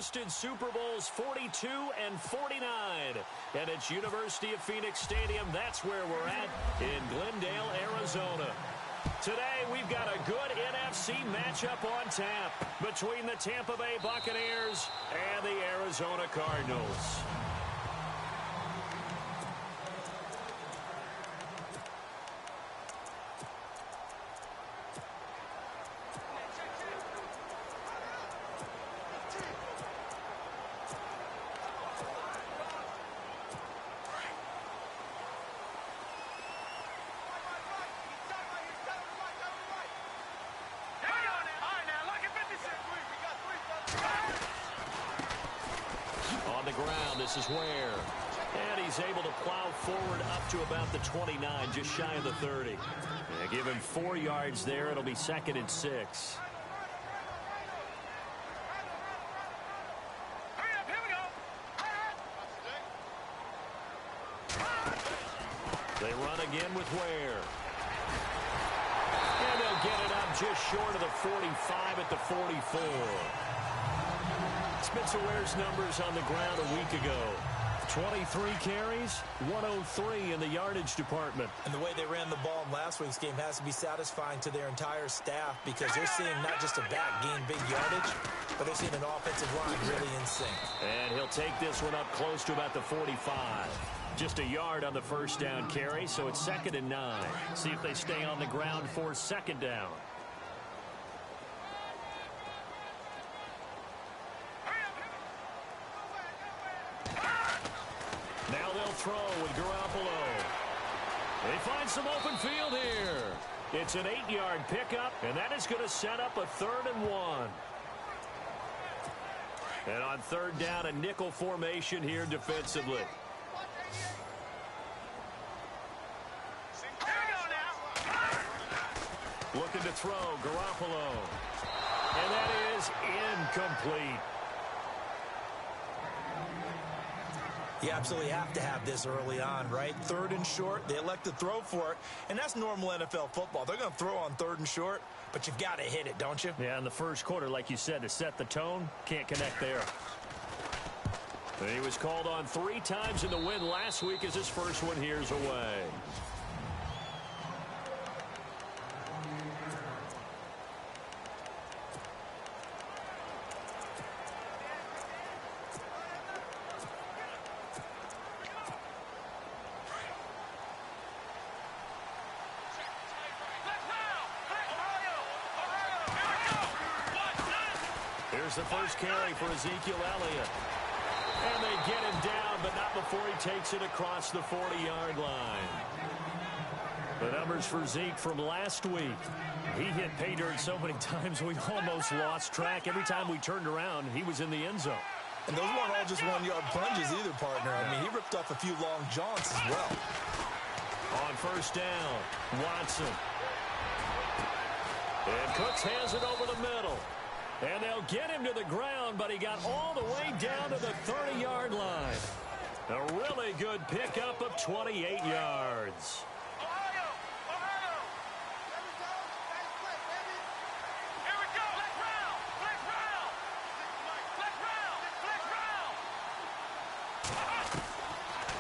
hosted Super Bowls 42 and 49. And it's University of Phoenix Stadium. That's where we're at in Glendale, Arizona. Today, we've got a good NFC matchup on tap between the Tampa Bay Buccaneers and the Arizona Cardinals. This is where. And he's able to plow forward up to about the 29, just shy of the 30. Yeah, give him 4 yards there. It'll be 2nd and 6. They run again with Ware. And they'll get it up just short of the 45 at the 44. Spencer Ware's numbers on the ground a week ago. 23 carries, 103 in the yardage department. And the way they ran the ball in last week's game has to be satisfying to their entire staff because they're seeing not just a back gain big yardage, but they're seeing an offensive line really in sync. And he'll take this one up close to about the 45. Just a yard on the first down carry, so it's 2nd and 9. See if they stay on the ground for 2nd down. Now they'll throw with Garoppolo. They find some open field here. It's an 8-yard pickup, and that is going to set up a 3rd and 1. And on 3rd down, a nickel formation here defensively. Looking to throw, Garoppolo. And that is incomplete. You absolutely have to have this early on, right? 3rd and short, they elect to throw for it, and that's normal NFL football. They're going to throw on 3rd and short, but you've got to hit it, don't you? Yeah, in the first quarter, like you said, to set the tone, can't connect there. And he was called on 3 times in the win last week as his first one here's away. Here's the first carry for Ezekiel Elliott. And they get him down, but not before he takes it across the 40-yard line. The numbers for Zeke from last week. He hit pay dirt so many times we almost lost track. Every time we turned around, he was in the end zone. And those weren't all just 1-yard plunges either, partner. I mean, he ripped off a few long jaunts as well. On 1st down, Watson. And Cooks has it over the middle. And they'll get him to the ground, but he got all the way down to the 30-yard line. A really good pickup of 28 yards.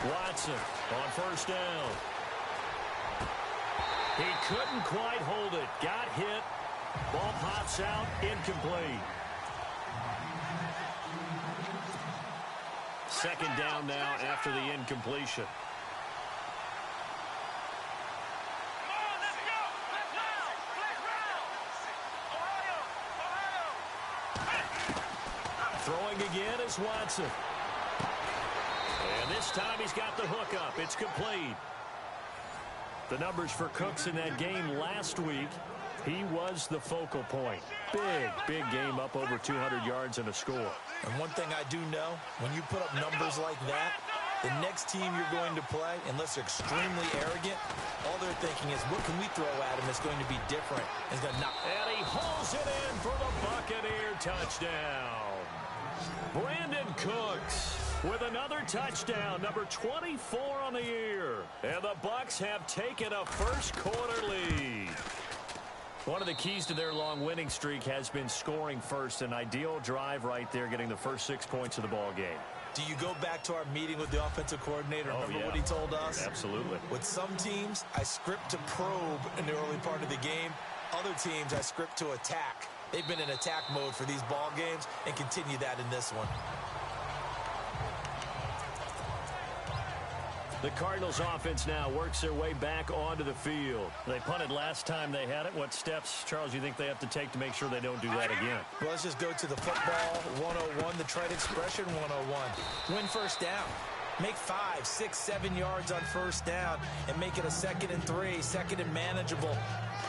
Watson on 1st down. He couldn't quite hold it. Got hit. Ball pops out, incomplete. 2nd down now after the incompletion. Throwing again is Watson. And this time he's got the hook up. It's complete. The numbers for Cooks in that game last week. He was the focal point. Big game up over 200 yards and a score. And one thing I do know, when you put up numbers like that, the next team you're going to play, unless they're extremely arrogant, all they're thinking is, what can we throw at him that's going to be different? And he hauls it in for the Buccaneer touchdown. Brandon Cooks with another touchdown, number 24 on the year. And the Bucs have taken a first quarter lead. One of the keys to their long winning streak has been scoring first. An ideal drive right there, getting the first 6 points of the ball game. Do you go back to our meeting with the offensive coordinator? Remember what he told us? Absolutely. With some teams, I script to probe in the early part of the game. Other teams, I script to attack. They've been in attack mode for these ball games and continue that in this one. The Cardinals offense now works their way back onto the field. They punted last time they had it. What steps, Charles, do you think they have to take to make sure they don't do that again? Well, let's just go to the football 101, the trite expression 101. Win first down. Make 5, 6, 7 yards on first down and make it a 2nd and 3, 2nd and manageable.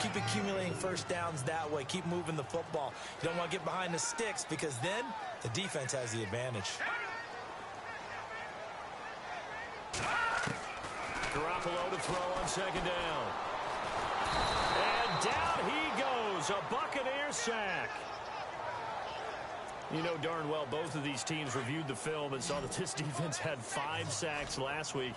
Keep accumulating first downs that way. Keep moving the football. You don't want to get behind the sticks because then the defense has the advantage. Garoppolo to throw on 2nd down. And down he goes. A Buccaneer sack. You know darn well both of these teams reviewed the film and saw that this defense had 5 sacks last week.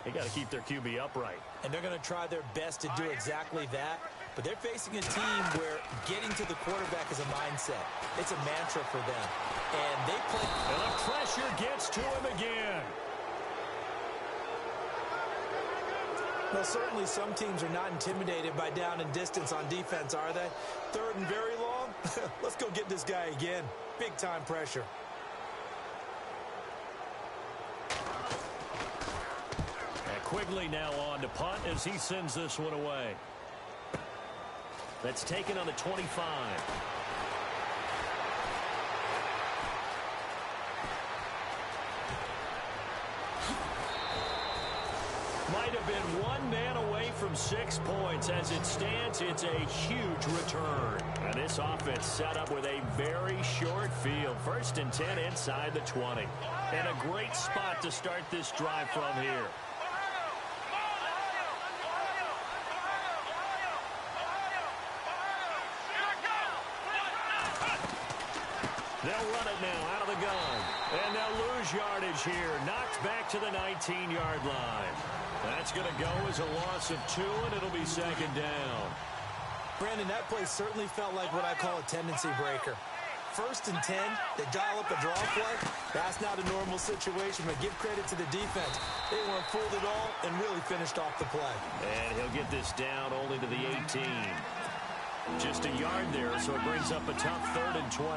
They got to keep their QB upright. And they're going to try their best to do exactly that. But they're facing a team where getting to the quarterback is a mindset. It's a mantra for them. And they play. And the pressure gets to him again. Well, certainly some teams are not intimidated by down and distance on defense, are they? 3rd and very long? Let's go get this guy again. Big-time pressure. And Quigley now on to punt as he sends this one away. That's taken on the 25. Might have been one man away from 6 points. As it stands, it's a huge return. And this offense set up with a very short field. 1st and 10 inside the 20. And a great spot to start this drive from here. They'll run it now out of the gun. And they'll lose yardage here. Knocked back to the 19-yard line. That's going to go as a loss of 2, and it'll be 2nd down. Brandon, that play certainly felt like what I call a tendency breaker. 1st and 10, they dial up a draw play. That's not a normal situation, but give credit to the defense. They weren't fooled at all and really finished off the play. And he'll get this down only to the 18. Just a yard there, so it brings up a tough 3rd and 12.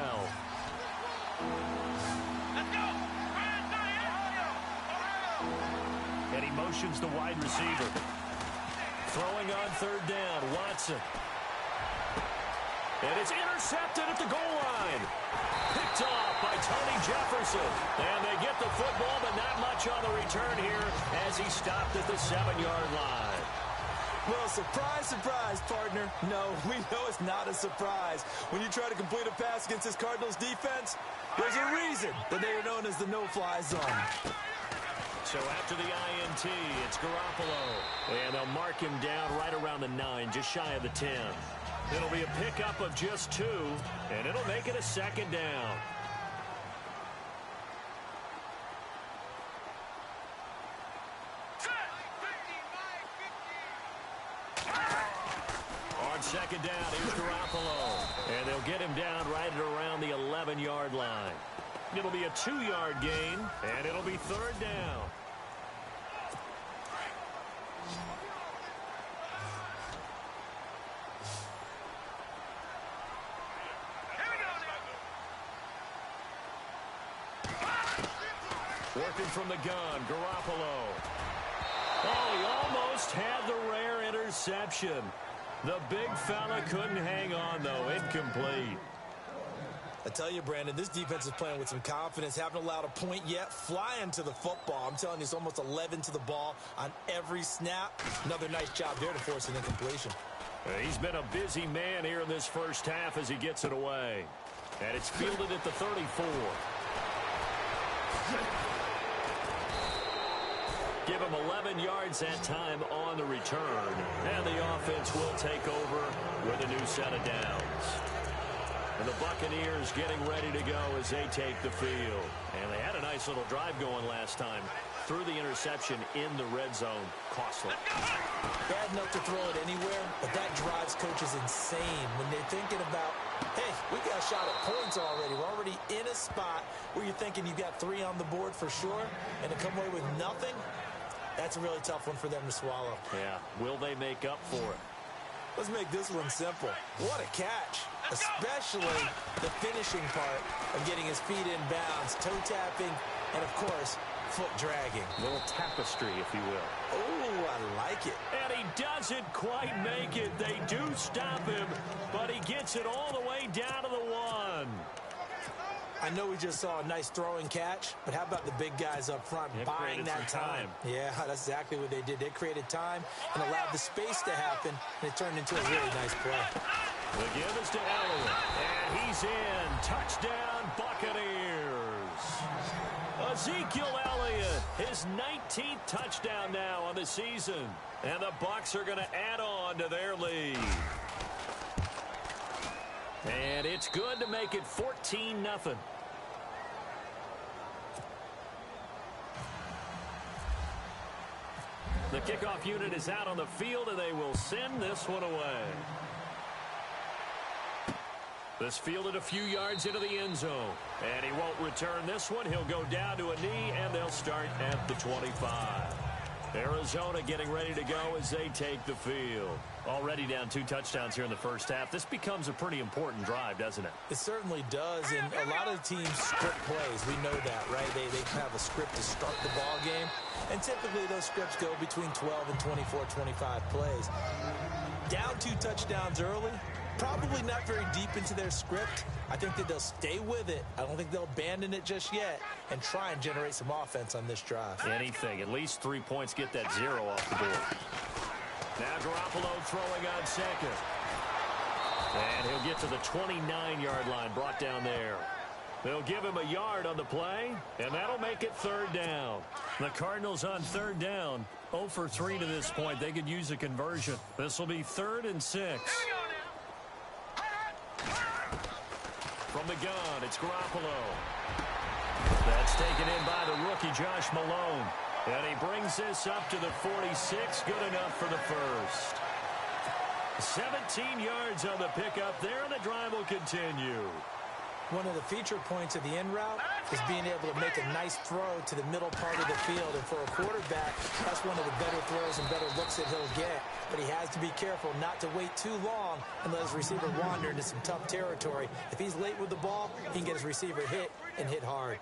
And he motions the wide receiver. Throwing on 3rd down, Watson. And it's intercepted at the goal line. Picked off by Tony Jefferson. And they get the football, but not much on the return here as he stopped at the 7-yard line. Well, surprise, surprise, partner. No, we know it's not a surprise. When you try to complete a pass against this Cardinals defense, there's a reason that they are known as the no-fly zone. So after the INT, it's Garoppolo. And they'll mark him down right around the 9, just shy of the 10. It'll be a pickup of just 2, and it'll make it a 2nd down. On 2nd down, here's Garoppolo. And they'll get him down right at around the 11-yard line. It'll be a 2-yard gain, and it'll be 3rd down. Working from the gun, Garoppolo. Oh, he almost had the rare interception. The big fella couldn't hang on, though. Incomplete. I tell you, Brandon, this defense is playing with some confidence. Haven't allowed a point yet. Flying to the football. I'm telling you, it's almost 11 to the ball on every snap. Another nice job there to force an incompletion. He's been a busy man here in this first half as he gets it away. And it's fielded at the 34. Give him 11 yards that time on the return. And the offense will take over with a new set of downs. And the Buccaneers getting ready to go as they take the field. And they had a nice little drive going last time. threw the interception in the red zone. Costly. Bad enough to throw it anywhere, but that drives coaches insane when they're thinking about, hey, we got a shot at points already. We're already in a spot where you're thinking you've got 3 on the board for sure, and to come away with nothing, that's a really tough one for them to swallow. Yeah, will they make up for it? Let's make this one simple. What a catch, especially the finishing part of getting his feet in bounds, toe tapping, and of course, foot dragging. A little tapestry, if you will. Oh, I like it. And he doesn't quite make it. They do stop him, but he gets it all the way down to the 1. I know we just saw a nice throwing catch, but how about the big guys up front buying that time? Yeah, that's exactly what they did. They created time and allowed the space to happen, and it turned into a really nice play. The give is to Elliott, and he's in. Touchdown, Buccaneers. Ezekiel Elliott, his 19th touchdown now on the season, and the Bucs are going to add on to their lead. And it's good to make it 14-0. The kickoff unit is out on the field, and they will send this one away. This fielded a few yards into the end zone. And he won't return this one. He'll go down to a knee, and they'll start at the 25. Arizona getting ready to go as they take the field. Already down 2 touchdowns here in the first half. This becomes a pretty important drive, doesn't it? It certainly does, and a lot of the teams script plays. We know that, right? They have a script to start the ball game, and typically those scripts go between 12 and 24, 25 plays. Down 2 touchdowns early, probably not very deep into their script. I think that they'll stay with it. I don't think they'll abandon it just yet and try and generate some offense on this drive. Anything. At least 3 points, get that 0 off the board. Now Garoppolo throwing on second. And he'll get to the 29-yard line, brought down there. They'll give him a yard on the play, and that'll make it 3rd down. The Cardinals on 3rd down, 0 for 3 to this point. They could use a conversion. This will be 3rd and 6. From the gun, it's Garoppolo. That's taken in by the rookie, Josh Malone. And he brings this up to the 46. Good enough for the first. 17 yards on the pickup there, and the drive will continue. One of the feature points of the in route is being able to make a nice throw to the middle part of the field. And for a quarterback, that's one of the better throws and better looks that he'll get. But he has to be careful not to wait too long and let his receiver wander into some tough territory. If he's late with the ball, he can get his receiver hit and hit hard.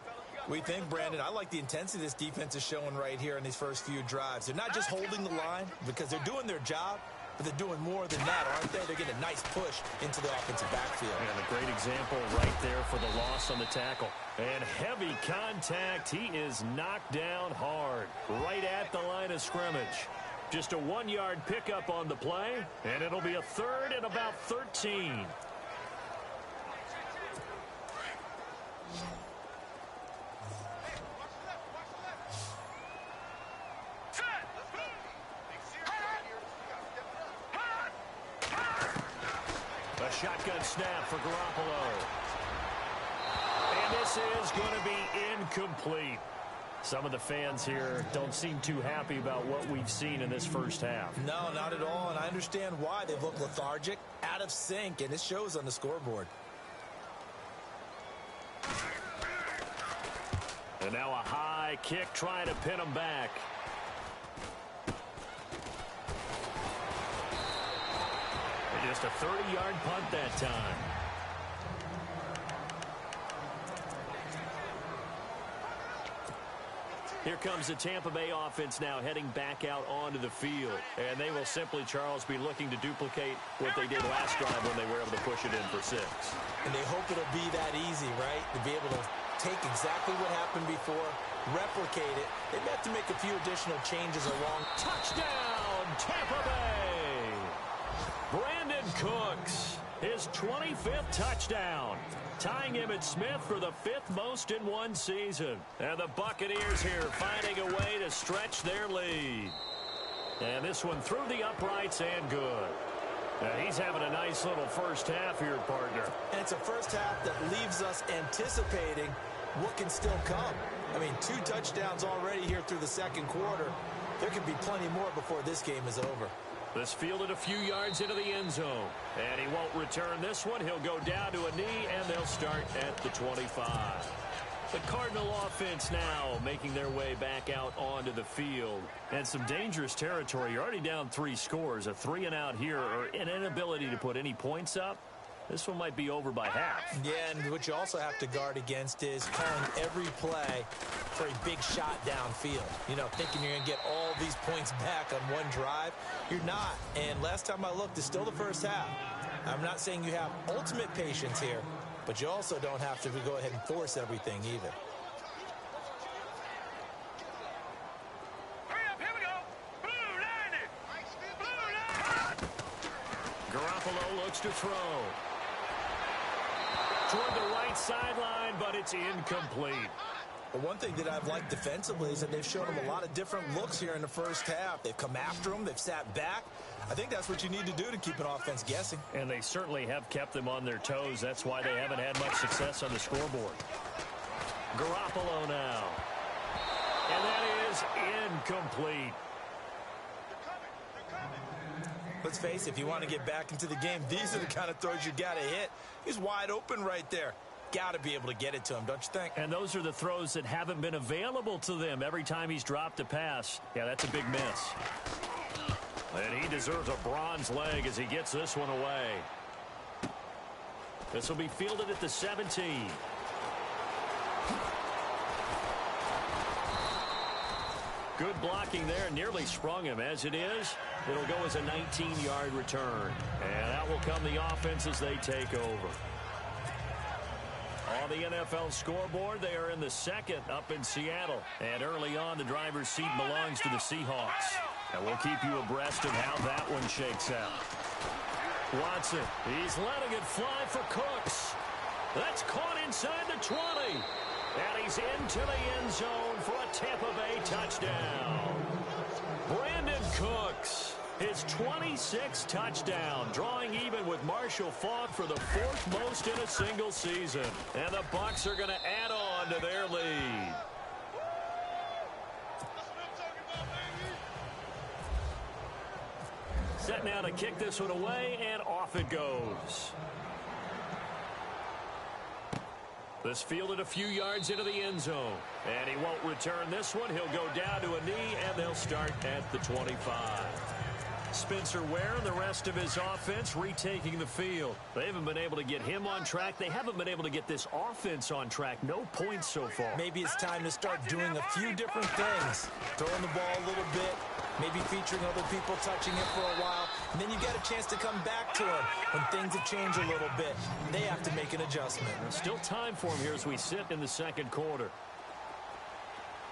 We think, Brandon, I like the intensity this defense is showing right here in these first few drives. They're not just holding the line because they're doing their job, but they're doing more than that, aren't they? They're getting a nice push into the offensive backfield. And a great example right there for the loss on the tackle. And heavy contact. He is knocked down hard right at the line of scrimmage. Just a 1-yard pickup on the play, and it'll be a 3rd and about 13. A shotgun snap for Garoppolo. And this is going to be incomplete. Some of the fans here don't seem too happy about what we've seen in this first half. No, not at all, and I understand why. They look lethargic, out of sync, and it shows on the scoreboard. And now a high kick trying to pin him back. And just a 30-yard punt that time. Here comes the Tampa Bay offense now heading back out onto the field. And they will simply, Charles, be looking to duplicate what they did last drive when they were able to push it in for 6. And they hope it'll be that easy, right? To be able to take exactly what happened before, replicate it. They have to make a few additional changes along. Touchdown, Tampa Bay! Brandon Cooks, his 25th touchdown. Tying him at Smith for the 5th most in one season. And the Buccaneers here finding a way to stretch their lead. And this one through the uprights and good. He's having a nice little first half here, partner. And it's a first half that leaves us anticipating what can still come. I mean, 2 touchdowns already here through the second quarter. There could be plenty more before this game is over. This fielded a few yards into the end zone. And he won't return this one. He'll go down to a knee, and they'll start at the 25. The Cardinal offense now making their way back out onto the field. And some dangerous territory. You're already down 3 scores. A 3-and-out here, or an inability to put any points up. This one might be over by half. Yeah, and what you also have to guard against is calling every play for a big shot downfield. You know, thinking you're going to get all these points back on one drive. You're not. And last time I looked, it's still the first half. I'm not saying you have ultimate patience here, but you also don't have to go ahead and force everything either. Hurry up, here we go. Blue line it. Blue line. Garoppolo looks to throw. Toward the right sideline, but it's incomplete. But one thing that I've liked defensively is that they've shown him a lot of different looks here in the first half. They've come after him. They've sat back. I think that's what you need to do to keep an offense guessing. And they certainly have kept them on their toes. That's why they haven't had much success on the scoreboard. Garoppolo now. And that is incomplete. Let's face it, if you want to get back into the game, these are the kind of throws you got to hit. He's wide open right there. Got to be able to get it to him, don't you think? And those are the throws that haven't been available to them every time he's dropped a pass. Yeah, that's a big miss. And he deserves a bronze leg as he gets this one away. This will be fielded at the 17. Good blocking there, nearly sprung him. As it is, it'll go as a 19-yard return. And out will come the offense as they take over. On the NFL scoreboard, they are in the second up in Seattle. And early on, the driver's seat belongs to the Seahawks. And we'll keep you abreast of how that one shakes out. Watson, he's letting it fly for Cooks. That's caught inside the 20. And he's into the end zone for a Tampa Bay touchdown. Brandon Cooks, his 26th touchdown, drawing even with Marshall Faulk for the 4th most in a single season. And the Bucs are going to add on to their lead. Set now to kick this one away, and off it goes. This fielded a few yards into the end zone. And he won't return this one. He'll go down to a knee, and they'll start at the 25. Spencer Ware and the rest of his offense retaking the field. They haven't been able to get him on track. They haven't been able to get this offense on track. No points so far. Maybe it's time to start doing a few different things. Throwing the ball a little bit, maybe featuring other people touching it for a while. And then you get a chance to come back to him when things have changed a little bit. They have to make an adjustment. There's still time for him here as we sit in the second quarter.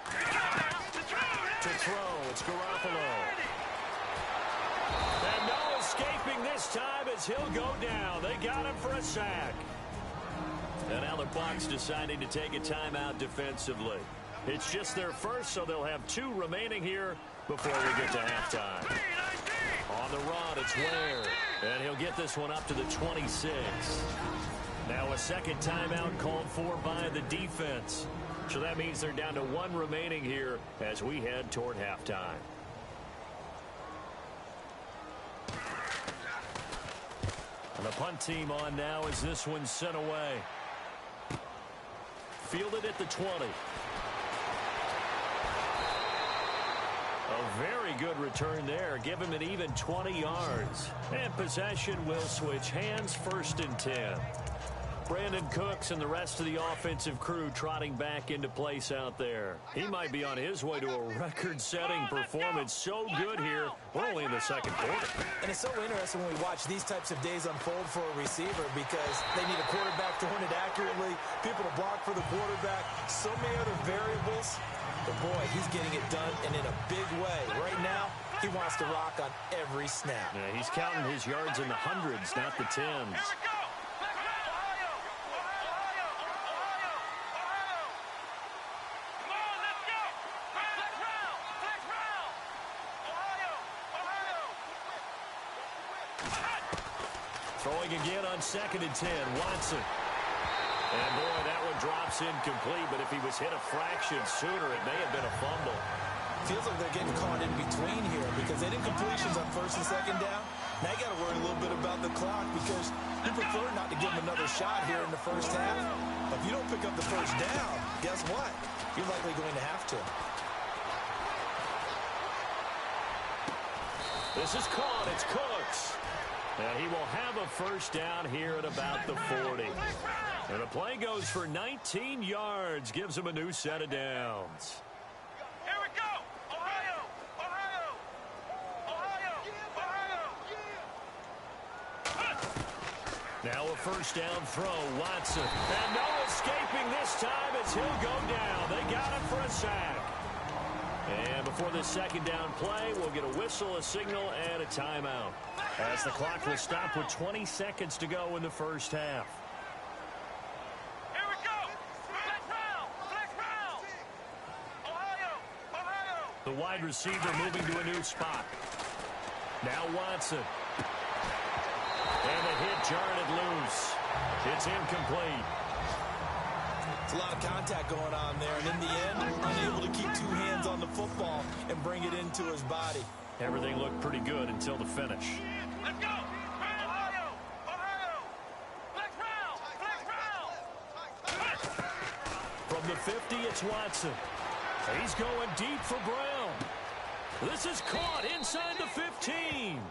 To throw, it's Garoppolo. And no escaping this time as he'll go down. They got him for a sack. And now the Bucs deciding to take a timeout defensively. It's just their first, so they'll have 2 remaining here before we get to halftime. On the run, it's Ware. And he'll get this one up to the 26. Now a second timeout called for by the defense. So that means they're down to 1 remaining here as we head toward halftime. And the punt team on now as this one's sent away. Fielded at the 20. A very good return there. Give him an even 20 yards. And possession will switch hands, 1st and 10. Brandon Cooks and the rest of the offensive crew trotting back into place out there. He might be on his way to a record-setting performance. So good here. We're only in the second quarter. And it's so interesting when we watch these types of days unfold for a receiver because they need a quarterback throwing it accurately, people to block for the quarterback, so many other variables. But, boy, he's getting it done and in a big way. Right now, he wants to rock on every snap. Yeah, he's counting his yards in the hundreds, not the tens. Throwing again on 2nd and 10. Watson. And, boy, that one drops incomplete, but if he was hit a fraction sooner, it may have been a fumble. Feels like they're getting caught in between here because they did completions on first and second down. Now you got to worry a little bit about the clock because you prefer not to give them another shot here in the first half. But if you don't pick up the first down, guess what? You're likely going to have to. This is caught. It's Cooks. And he will have a first down here at about the 40. And the play goes for 19 yards. Gives him a new set of downs. Here we go. Ohio. Ohio. Ohio. Ohio. Now a first down throw. Watson. And no escaping this time as he'll go down. They got him for a sack. And before this second down play, we'll get a whistle, a signal, and a timeout. As the clock will stop with 20 seconds to go in the first half. Here we go. Flex round. Flex round. Ohio. Ohio. The wide receiver moving to a new spot. Now Watson. And the hit jarred loose. It's incomplete. It's a lot of contact going on there, and in the end, unable to keep two hands on the football and bring it into his body. Everything looked pretty good until the finish. Let's go. Ohio. Ohio. Flex round. Flex round. From the 50, it's Watson. He's going deep for Brown. This is caught inside the 15.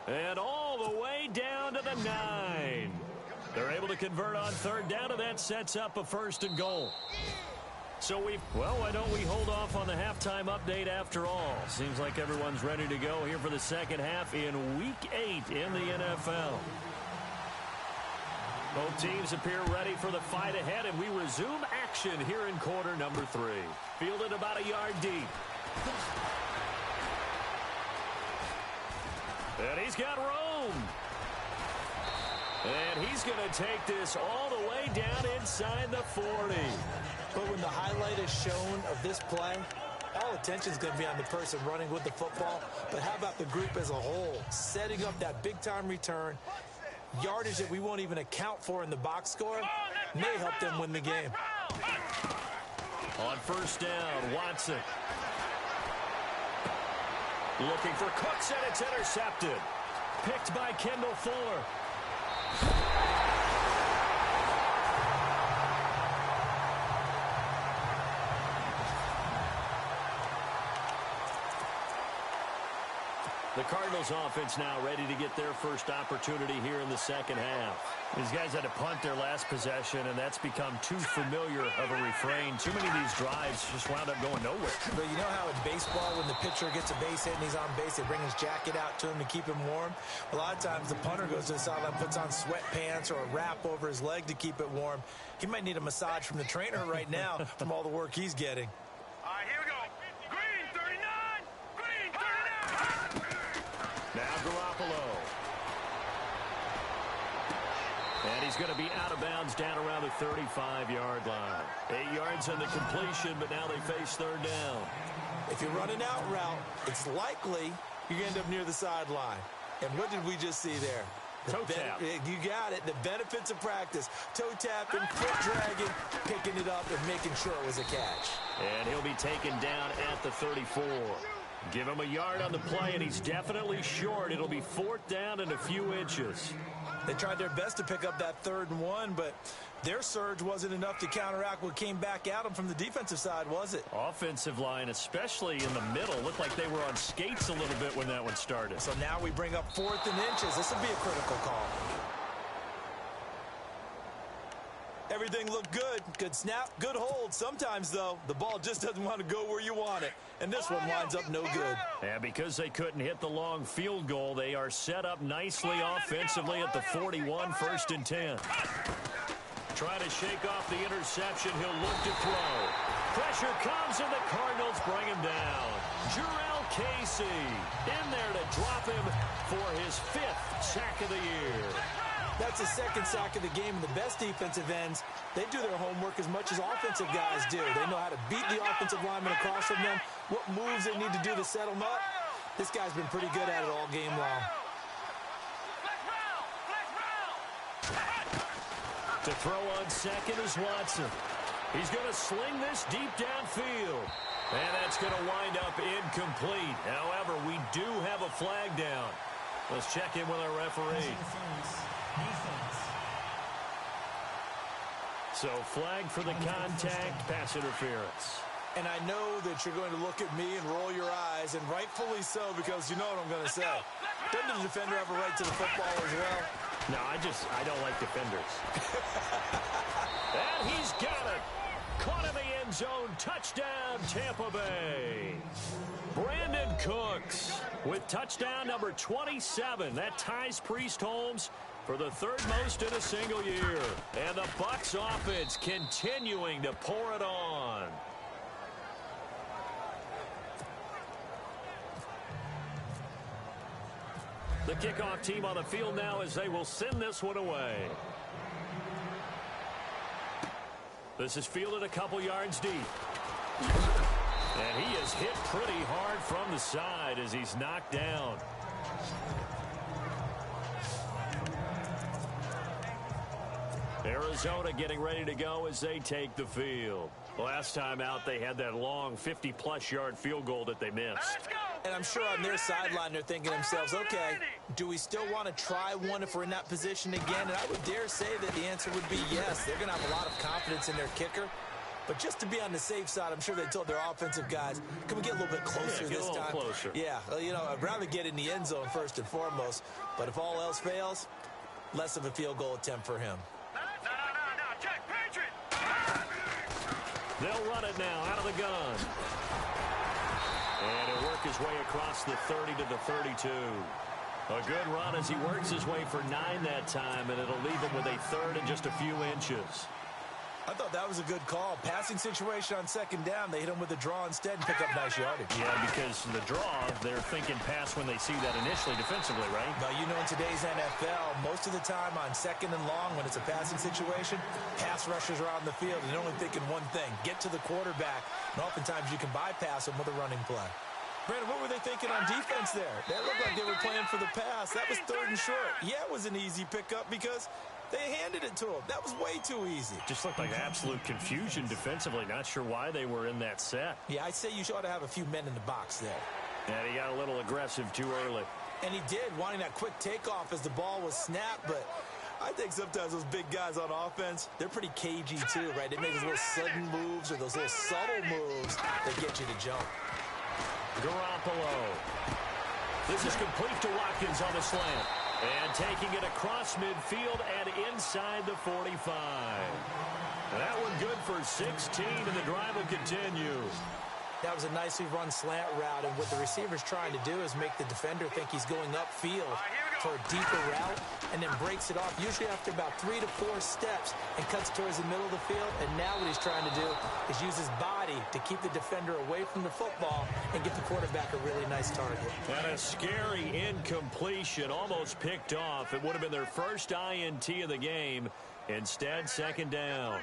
And all the way down to the 9. They're able to convert on third down, and that sets up a first and goal. So why don't we hold off on the halftime update after all? Seems like everyone's ready to go here for the second half in Week 8 in the NFL. Both teams appear ready for the fight ahead, and we resume action here in quarter number 3. Fielded about a yard deep. And he's got room. And he's going to take this all the way down inside the 40. But when the highlight is shown of this play, all attention is going to be on the person running with the football. But how about the group as a whole? Setting up that big-time return, yardage that we won't even account for in the box score, may help them win the game. On first down, Watson. Looking for Cooks, and it's intercepted. Picked by Kendall Fuller. The Cardinals offense now ready to get their first opportunity here in the second half. These guys had to punt their last possession, and that's become too familiar of a refrain. Too many of these drives just wound up going nowhere. But you know how in baseball, when the pitcher gets a base hit and he's on base, they bring his jacket out to him to keep him warm? A lot of times the punter goes to the sideline, puts on sweatpants or a wrap over his leg to keep it warm. He might need a massage from the trainer right now from all the work he's getting. All right, here we go. Green 39. Green 39. Now Garoppolo. And he's going to be out of bounds down around the 35-yard line. 8 yards on the completion, but now they face third down. If you run an out route, it's likely you're going to end up near the sideline. And what did we just see there? Toe tap. You got it. The benefits of practice. Toe tapping, foot dragging, picking it up, and making sure it was a catch. And he'll be taken down at the 34. Give him a yard on the play, and he's definitely short. It'll be fourth down and a few inches. They tried their best to pick up that 3rd and 1, but their surge wasn't enough to counteract what came back at them from the defensive side, was it? Offensive line, especially in the middle, looked like they were on skates a little bit when that one started. So now we bring up 4th and inches. This will be a critical call. Everything looked good. Good snap, good hold. Sometimes, though, the ball just doesn't want to go where you want it. And this one winds up no good. And because they couldn't hit the long field goal, they are set up nicely offensively at the 41, 1st and 10. Trying to shake off the interception. He'll look to throw. Pressure comes, and the Cardinals bring him down. Jurrell Casey in there to drop him for his 5th sack of the year. That's the 2nd sack of the game. And the best defensive ends, they do their homework as much as offensive guys do. They know how to beat the offensive lineman across from them, what moves they need to do to set them up. This guy's been pretty good at it all game long. To throw on second is Watson. He's going to sling this deep downfield. And that's going to wind up incomplete. However, we do have a flag down. Let's check in with our referee. So flag for the contact, pass interference. And I know that you're going to look at me and roll your eyes, and rightfully so, because you know what I'm going to say. Doesn't the defender have a right to the football as well? No, I don't like defenders. And he's got it. Caught in the end zone. Touchdown, Tampa Bay. Brandon Cooks with touchdown number 27. That ties Priest Holmes for the third most in a single year. And the Bucs offense continuing to pour it on. The kickoff team on the field now as they will send this one away. This is fielded a couple yards deep. And he is hit pretty hard from the side as he's knocked down. Arizona getting ready to go as they take the field. Last time out, they had that long 50-plus yard field goal that they missed. And I'm sure on their sideline they're thinking to themselves, okay, do we still want to try one if we're in that position again? And I would dare say that the answer would be yes. They're going to have a lot of confidence in their kicker. But just to be on the safe side, I'm sure they told their offensive guys, can we get a little bit closer this time? Closer. Yeah, you know, I'd rather get in the end zone first and foremost. But if all else fails, less of a field goal attempt for him. They'll run it now out of the gun. And he'll work his way across the 30 to the 32. A good run as he works his way for 9 that time, and it'll leave him with a third and just a few inches. I thought that was a good call. Passing situation on second down. They hit him with a draw instead and pick up nice yardage. Yeah, because the draw, they're thinking pass when they see that initially defensively, right? Now, you know, in today's NFL, most of the time on second and long, when it's a passing situation, pass rushers are out in the field and they're only thinking one thing, get to the quarterback. And oftentimes you can bypass them with a running play. Brandon, what were they thinking on defense there? That looked like they were playing for the pass. That was third and short. Yeah, it was an easy pickup because they handed it to him. That was way too easy. Just looked like absolute confusion defensively. Not sure why they were in that set. Yeah, I'd say you ought to have a few men in the box there. And he got a little aggressive too early. And he did, wanting that quick takeoff as the ball was snapped. But I think sometimes those big guys on offense, they're pretty cagey too, right? They make those little sudden moves or those little subtle moves that get you to jump. Garoppolo. This is complete to Watkins on the slant. And taking it across midfield and inside the 45. That one good for 16, and the drive will continue. That was a nicely run slant route, and what the receiver's trying to do is make the defender think he's going upfield for a deeper route, and then breaks it off, usually after about 3 to 4 steps, and cuts towards the middle of the field. And now what he's trying to do is use his body to keep the defender away from the football and get the quarterback a really nice target. And a scary incompletion, almost picked off. It would have been their first INT of the game. Instead, second down.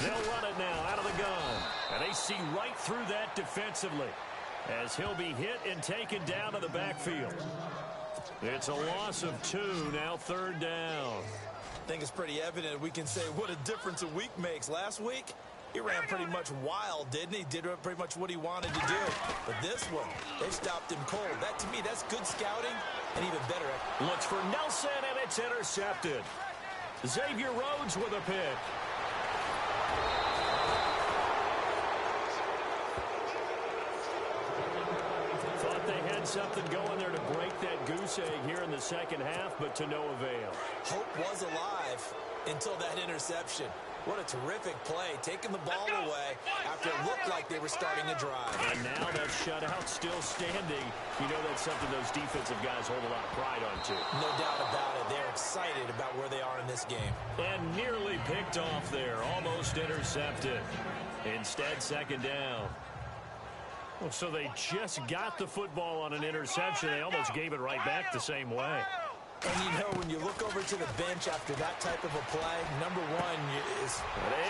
They'll run it now out of the gun. And they see right through that defensively as he'll be hit and taken down to the backfield. It's a loss of 2, now third down. I think it's pretty evident we can say what a difference a week makes. Last week, he ran pretty much wild, didn't he? Did pretty much what he wanted to do. But this one, they stopped him cold. That, to me, that's good scouting and even better. Looks for Nelson, and it's intercepted. Xavier Rhodes with a pick. Thought they had something going there to break that goose egg here in the second half, but to no avail. Hope was alive until that interception. What a terrific play, taking the ball away after it looked like they were starting a drive. And now that shutout still standing. You know that's something those defensive guys hold a lot of pride onto. No doubt about it. They're excited about where they are in this game. And nearly picked off there, almost intercepted. Instead, second down. Well, so they just got the football on an interception. They almost gave it right back the same way. And you know, when you look over to the bench after that type of a play, number one is...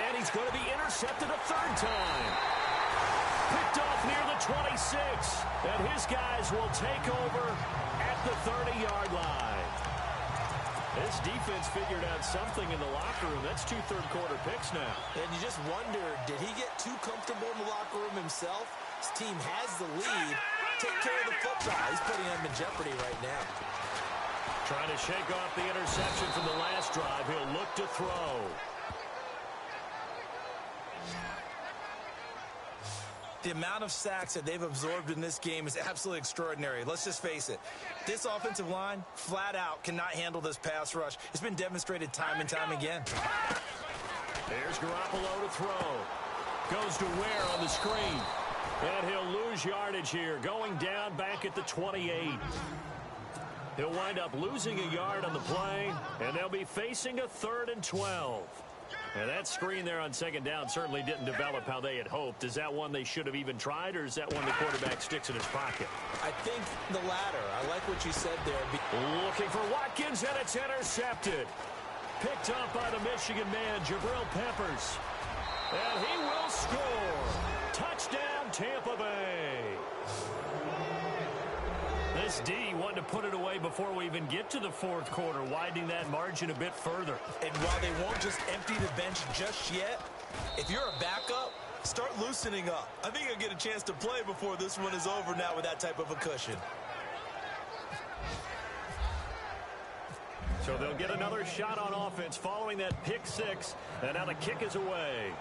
And he's going to be intercepted a third time. Picked off near the 26. And his guys will take over at the 30-yard line. This defense figured out something in the locker room. That's 2 third-quarter picks now. And you just wonder, did he get too comfortable in the locker room himself? His team has the lead. Take care of the football. He's putting them in jeopardy right now. Trying to shake off the interception from the last drive. He'll look to throw. The amount of sacks that they've absorbed in this game is absolutely extraordinary. Let's just face it. This offensive line, flat out, cannot handle this pass rush. It's been demonstrated time and time again. There's Garoppolo to throw. Goes to Ware on the screen. And he'll lose yardage here, going down back at the 28. He'll wind up losing a yard on the play, and they'll be facing a 3rd and 12. And that screen there on second down certainly didn't develop how they had hoped. Is that one they should have even tried, or is that one the quarterback sticks in his pocket? I think the latter. I like what you said there. Looking for Watkins, and it's intercepted. Picked up by the Michigan man, Jabril Peppers. And he will score. Touchdown, Tampa Bay. This D wanted to put it away before we even get to the 4th quarter, widening that margin a bit further. And while they won't just empty the bench just yet, if you're a backup, start loosening up. I think you'll get a chance to play before this one is over now with that type of a cushion. So they'll get another shot on offense following that pick 6, and now the kick is away.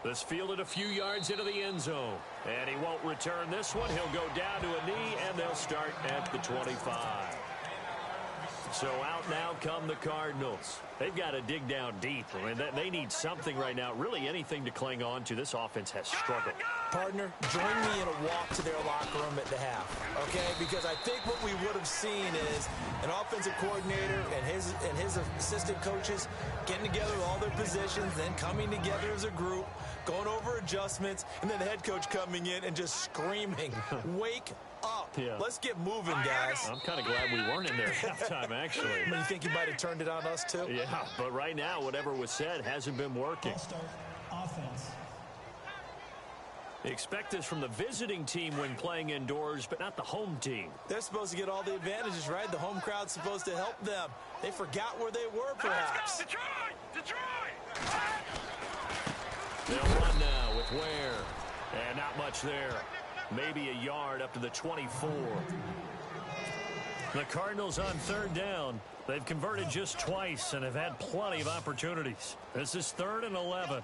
This fielded a few yards into the end zone. And he won't return this one. He'll go down to a knee, and they'll start at the 25. So out now come the Cardinals. They've got to dig down deep. I mean, they need something right now, really anything to cling on to. This offense has struggled. Partner, join me in a walk to their locker room at the half, okay? Because I think what we would have seen is an offensive coordinator and his assistant coaches getting together with all their positions, then coming together as a group, going over adjustments, and then the head coach coming in and just screaming, wake up. Yeah. Let's get moving, guys. I'm kind of glad we weren't in there at halftime, actually. You think you might have turned it on us, too? Yeah, but right now, whatever was said hasn't been working. Offense. They expect this from the visiting team when playing indoors, but not the home team. They're supposed to get all the advantages, right? The home crowd's supposed to help them. They forgot where they were, perhaps. Let's go, Detroit! They'll run now with Ware. And not much there. Maybe a yard up to the 24. The Cardinals on 3rd down. They've converted just twice and have had plenty of opportunities. This is 3rd and 11.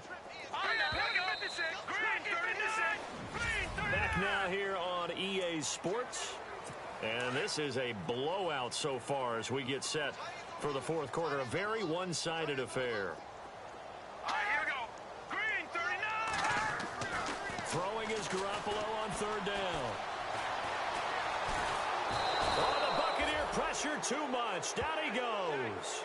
Back now here on EA Sports. And this is a blowout so far as we get set for the 4th quarter. A very one-sided affair. All right, here we go. Green, 39. Throwing is Garoppolo on 3rd down. Oh, the Buccaneer pressure too much. Down he goes.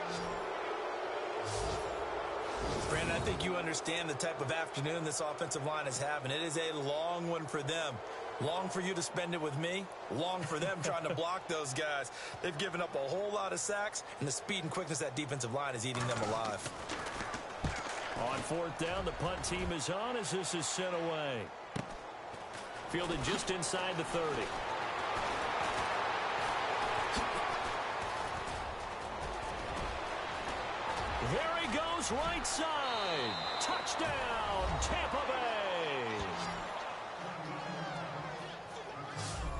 Brandon, I think you understand the type of afternoon this offensive line is having. It is a long one for them. Long for you to spend it with me. Long for them trying to block those guys. They've given up a whole lot of sacks, and the speed and quickness of that defensive line is eating them alive. On 4th down, the punt team is on as this is sent away. Fielded just inside the 30. There he goes, right side. Touchdown, Tampa Bay.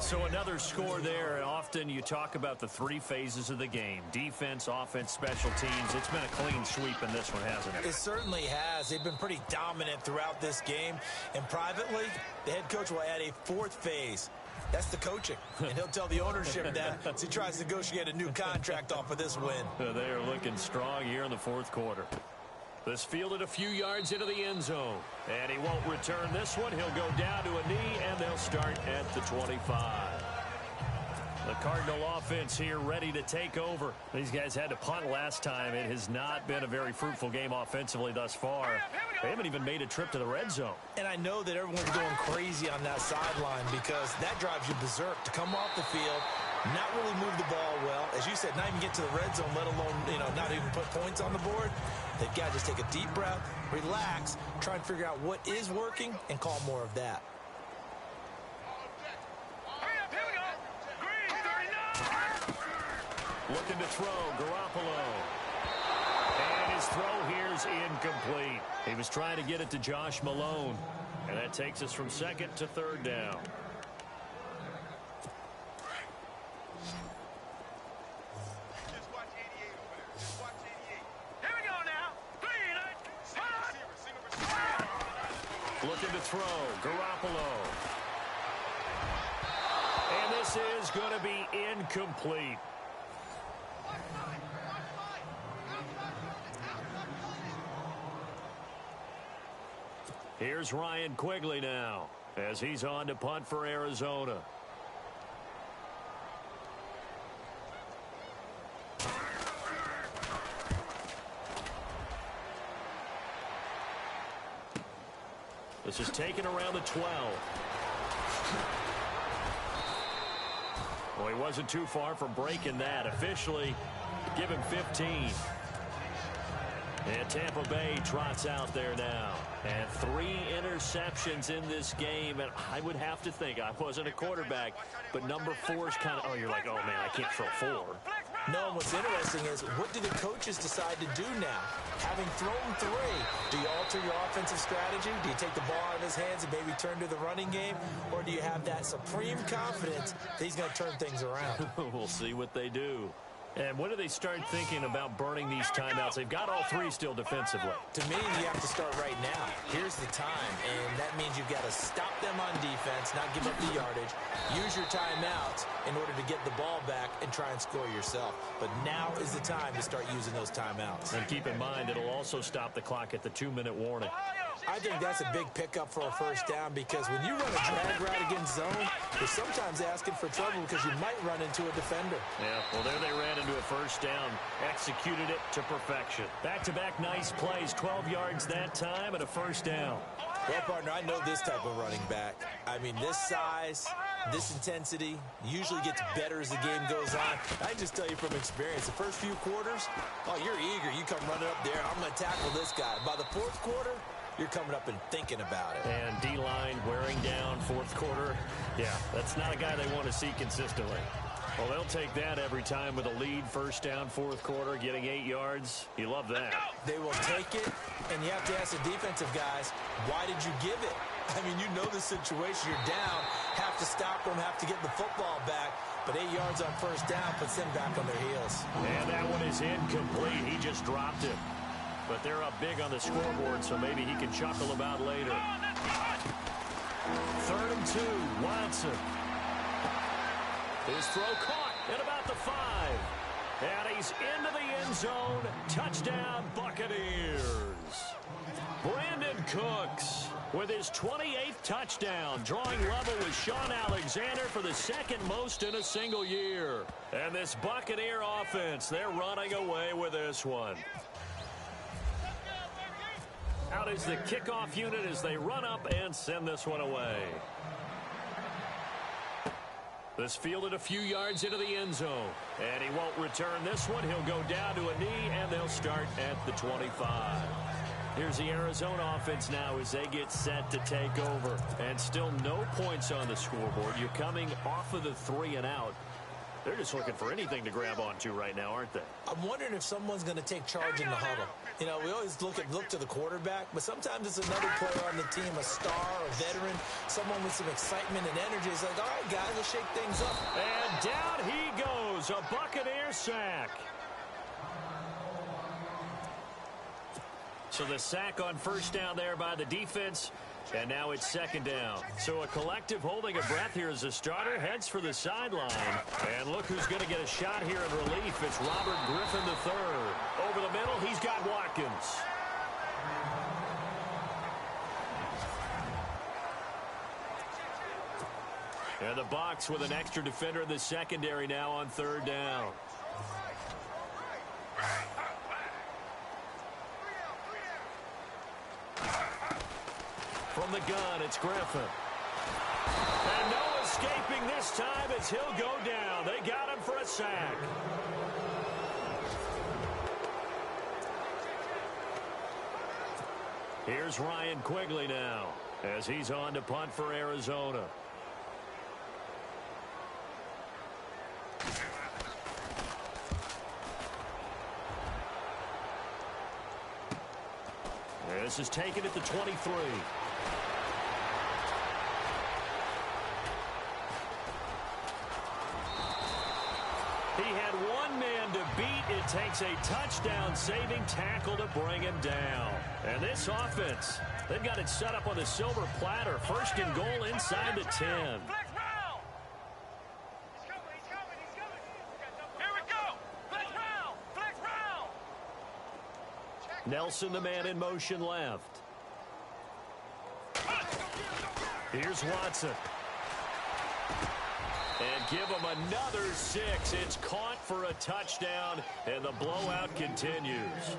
So another score there, and often you talk about the 3 phases of the game. Defense, offense, special teams. It's been a clean sweep in this one, hasn't it? It certainly has. They've been pretty dominant throughout this game. And privately, the head coach will add a 4th phase. That's the coaching. And he'll tell the ownership that as he tries to negotiate a new contract off of this win. They are looking strong here in the 4th quarter. This fielded a few yards into the end zone. And he won't return this one. He'll go down to a knee, and they'll start at the 25. The Cardinal offense here ready to take over. These guys had to punt last time. It has not been a very fruitful game offensively thus far. They haven't even made a trip to the red zone. And I know that everyone's going crazy on that sideline because that drives you berserk to come off the field, not really move the ball well. As you said, not even get to the red zone, let alone, not even put points on the board. They've got to just take a deep breath, relax, try and figure out what is working, and call more of that. Looking to throw, Garoppolo. And his throw here's incomplete. He was trying to get it to Josh Malone. And that takes us from second to third down. Looking to throw, Garoppolo. And this is going to be incomplete. Here's Ryan Quigley now as he's on to punt for Arizona. This is taken around the 12. Well, he wasn't too far from breaking that. Officially, give him 15. And Tampa Bay trots out there now. And 3 interceptions in this game. And I would have to think, I wasn't a quarterback, but number 4 is kind of, oh, you're like, oh, man, I can't throw 4. No, what's interesting is, what do the coaches decide to do now? Having thrown 3, do you alter your offensive strategy? Do you take the ball out of his hands and maybe turn to the running game? Or do you have that supreme confidence that he's going to turn things around? We'll see what they do. And when do they start thinking about burning these timeouts? They've got all 3 still defensively. To me, you have to start right now. Here's the time, and that means you've got to stop them on defense, not give up the yardage, use your timeouts in order to get the ball back and try and score yourself. But now is the time to start using those timeouts. And keep in mind, it'll also stop the clock at the 2-minute warning. I think that's a big pickup for a first down, because when you run a drag route against zone, you're sometimes asking for trouble because you might run into a defender. Yeah, well, there they ran into a first down. Executed it to perfection. Back-to-back nice plays, 12 yards that time and a first down. Well, partner, I know this type of running back. I mean, this size, this intensity usually gets better as the game goes on. I can just tell you from experience, the first few quarters, oh, you're eager. You come running up there, I'm going to tackle this guy. By the fourth quarter, you're coming up and thinking about it. And D-line wearing down fourth quarter. Yeah, that's not a guy they want to see consistently. Well, they'll take that every time with a lead, first down, fourth quarter, getting 8 yards. You love that. They will take it, and you have to ask the defensive guys, why did you give it? I mean, you know the situation. You're down, have to stop them, have to get the football back. But 8 yards on first down puts them back on their heels. And that one is incomplete. He just dropped it. But they're up big on the scoreboard, so maybe he can chuckle about later. 3rd and 2, Watson. His throw caught at about the 5. And he's into the end zone. Touchdown, Buccaneers. Brandon Cooks with his 28th touchdown, drawing level with Sean Alexander for the 2nd most in a single year. And this Buccaneer offense, they're running away with this one. Out is the kickoff unit as they run up and send this one away. This fielded a few yards into the end zone. And he won't return this one. He'll go down to a knee, and they'll start at the 25. Here's the Arizona offense now as they get set to take over. And still no points on the scoreboard. You're coming off of the 3 and out. They're just looking for anything to grab onto right now, aren't they? I'm wondering if someone's going to take charge in the huddle. You know, we always look to the quarterback, but sometimes it's another player on the team, a star, a veteran, someone with some excitement and energy. It's like, all right, guys, let's shake things up. And down he goes, a Buccaneer sack. So the sack on first down there by the defense. And now it's 2nd down. So a collective holding a breath here as the starter heads for the sideline. And look who's going to get a shot here in relief. It's Robert Griffin III. Over the middle, he's got Watkins. And the Bucs with an extra defender in the secondary now on 3rd down. From the gun, it's Griffin. And no escaping this time as he'll go down. They got him for a sack. Here's Ryan Quigley now as he's on to punt for Arizona. This is taken at the 23. He had one man to beat. It takes a touchdown-saving tackle to bring him down. And this offense, they've got it set up on the silver platter. First and goal inside the 10. Nelson, the man in motion left. Here's Watson. And give him another 6. It's caught for a touchdown, and the blowout continues.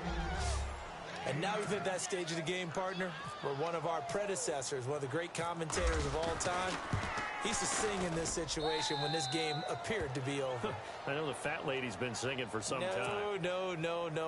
And now we've hit that stage of the game, partner, where one of our predecessors, one of the great commentators of all time, he used to sing in this situation when this game appeared to be over. I know the fat lady's been singing for some time. No,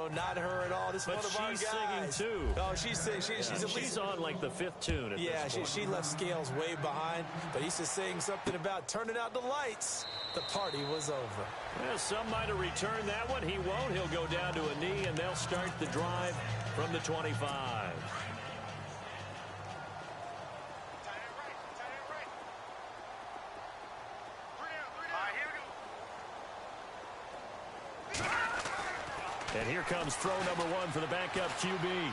not her at all. This is one of our guys. But she's singing, too. Oh, she's singing. She's on, like, the 5th tune at this point. She left Scales way behind, but he used to sing something about turning out the lights. The party was over. Well, some might have returned that one. He won't. He'll go down to a knee, and they'll start the drive from the 25. And here comes throw number 1 for the backup QB. And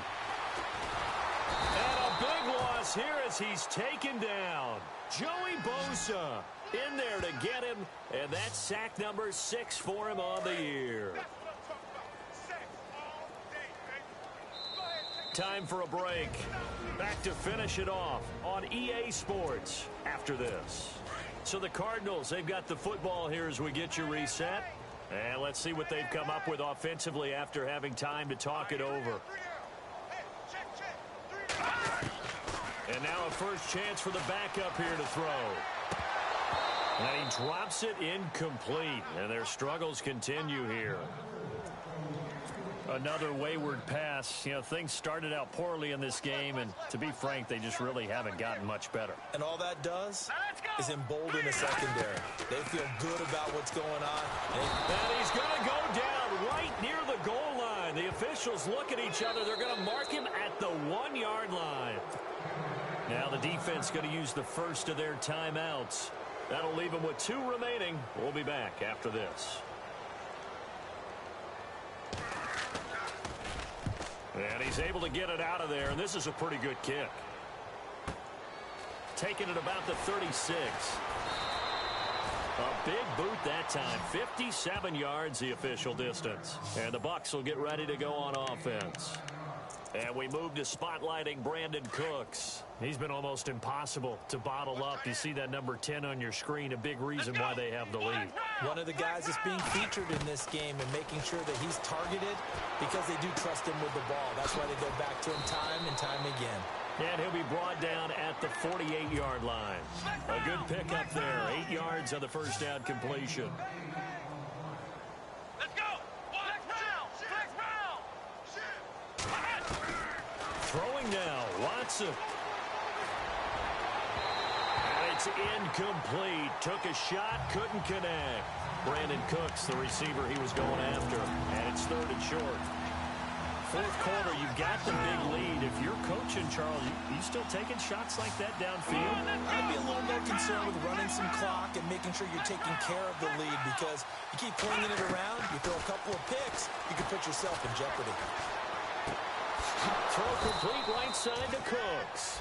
a big loss here as he's taken down. Joey Bosa in there to get him, and that's sack number 6 for him on the year. Time for a break. Back to finish it off on EA Sports after this. So the Cardinals, they've got the football here as we get you reset. And let's see what they've come up with offensively after having time to talk it over. And now a first chance for the backup here to throw. And he drops it incomplete. And their struggles continue here. Another wayward pass. You know, things started out poorly in this game, and to be frank, they just really haven't gotten much better. And all that does is embolden the secondary. They feel good about what's going on. And he's going to go down right near the goal line. The officials look at each other. They're going to mark him at the 1-yard line. Now the defense going to use the first of their timeouts. That'll leave them with 2 remaining. We'll be back after this. And he's able to get it out of there, and this is a pretty good kick. Taking it about the 36. A big boot that time. 57 yards the official distance. And the Bucs will get ready to go on offense. And we move to spotlighting Brandon Cooks. He's been almost impossible to bottle up. You see that number 10 on your screen, a big reason why they have the lead. One of the guys that's being featured in this game and making sure that he's targeted because they do trust him with the ball. That's why they go back to him time and time again. And he'll be brought down at the 48-yard line. A good pickup there. 8 yards on the first down completion. Let's go! Flex round! Throwing now, Watson. And it's incomplete. Took a shot, couldn't connect. Brandon Cooks, the receiver he was going after. And it's 3rd and short. 4th quarter, you've got the big lead. If you're coaching, Charles, you still taking shots like that downfield? I'd be a little more concerned with running some clock and making sure you're taking care of the lead, because you keep flinging it around, you throw a couple of picks, you can put yourself in jeopardy. Throw complete right side to Cooks.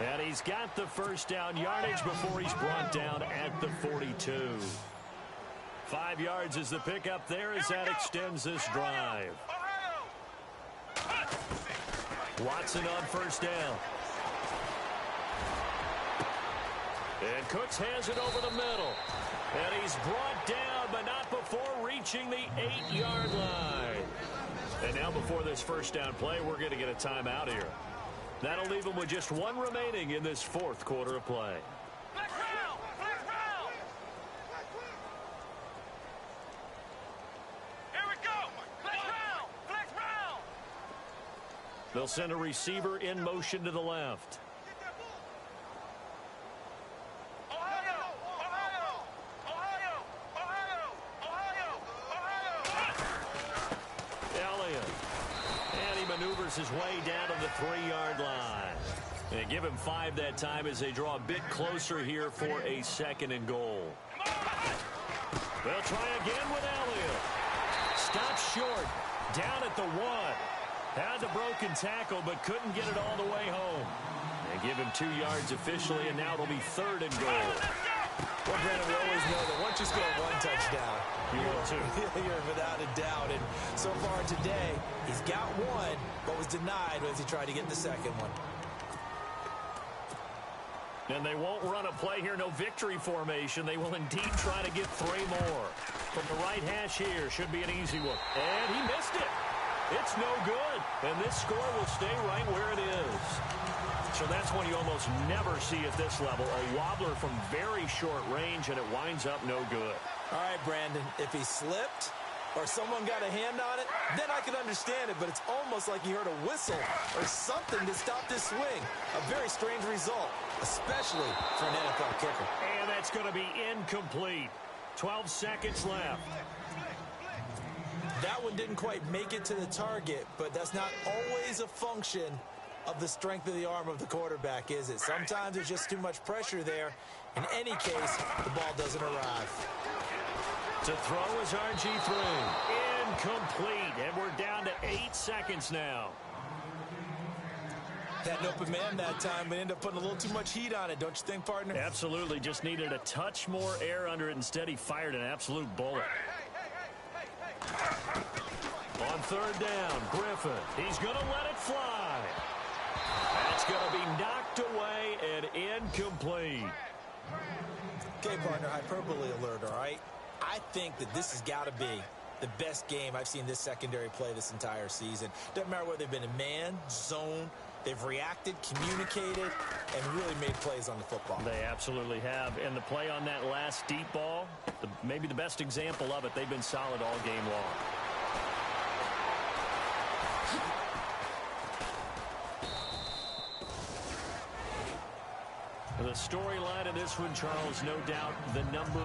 And he's got the first down yardage before he's brought down at the 42. 5 yards is the pickup there as that extends this drive. Watson on first down. And Cooks has it over the middle. And he's brought down, but not before reaching the 8-yard line. And now before this first down play, we're going to get a timeout here. That'll leave them with just 1 remaining in this 4th quarter of play. Flex round! Here we go! Flex round! They'll send a receiver in motion to the left. maneuvers his way down to the 3-yard line. And give him 5 that time as they draw a bit closer here for a 2nd and goal. They'll try again with Elliott. Stopped short. Down at the 1. Had the broken tackle, but couldn't get it all the way home. They give him 2 yards officially, and now it'll be 3rd and goal. Well, Brandon, we always know that once you score 1 touchdown, you're without a doubt. And so far today, he's got 1, but was denied as he tried to get the 2nd one. And they won't run a play here, no victory formation. They will indeed try to get 3 more. From the right hash here, should be an easy one. And he missed it. It's no good. And this score will stay right where it is. So that's one you almost never see at this level. A wobbler from very short range, and it winds up no good. All right, Brandon, if he slipped or someone got a hand on it, then I could understand it, but it's almost like you heard a whistle or something to stop this swing. A very strange result, especially for an NFL kicker. And that's going to be incomplete. 12 seconds left. That one didn't quite make it to the target, but that's not always a function of the strength of the arm of the quarterback, is it? Sometimes there's just too much pressure there. In any case, the ball doesn't arrive. To throw is RG3. Incomplete. And we're down to 8 seconds now. Had an open man that time, but ended up putting a little too much heat on it, don't you think, partner? Absolutely. Just needed a touch more air under it. Instead, he fired an absolute bullet. On 3rd down, Griffin. He's going to let it fly. That's going to be knocked away and incomplete. Okay, partner, hyperbole alert, all right? I think that this has got to be the best game I've seen this secondary play this entire season. Doesn't matter whether they've been in man, zone, they've reacted, communicated, and really made plays on the football. They absolutely have. And the play on that last deep ball, maybe the best example of it, they've been solid all game long. The storyline of this one, Charles, no doubt the number